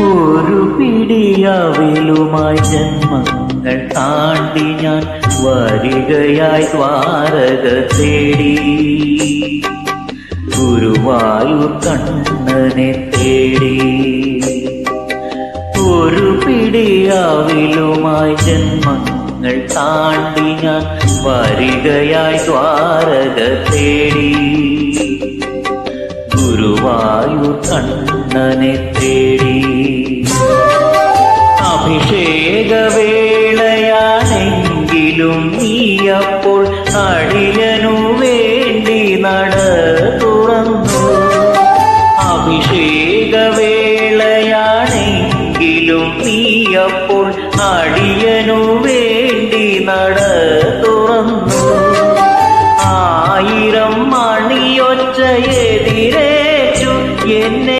ഒരു പിടിയവിലുമായി ജന്മങ്ങൾ താണ്ടി ഞാൻ വരികയായി ദ്വാരക തേടി, ഗുരുവായൂർ കണ്ണനെ തേടി. ഒരു പിടിയവിലുമായി ജന്മങ്ങൾ താണ്ടി ഞാൻ വരികയായി ദ്വാരക തേടി, ഗുരുവായൂർ കണ്ണനെ തേടി. അഭിഷേകവേളയാണെങ്കിലും നീയപ്പോൾ അടിയനു വേണ്ടി നട തുറന്നു. അഭിഷേകവേളയാണെങ്കിലും നീയപ്പോൾ അടിയനു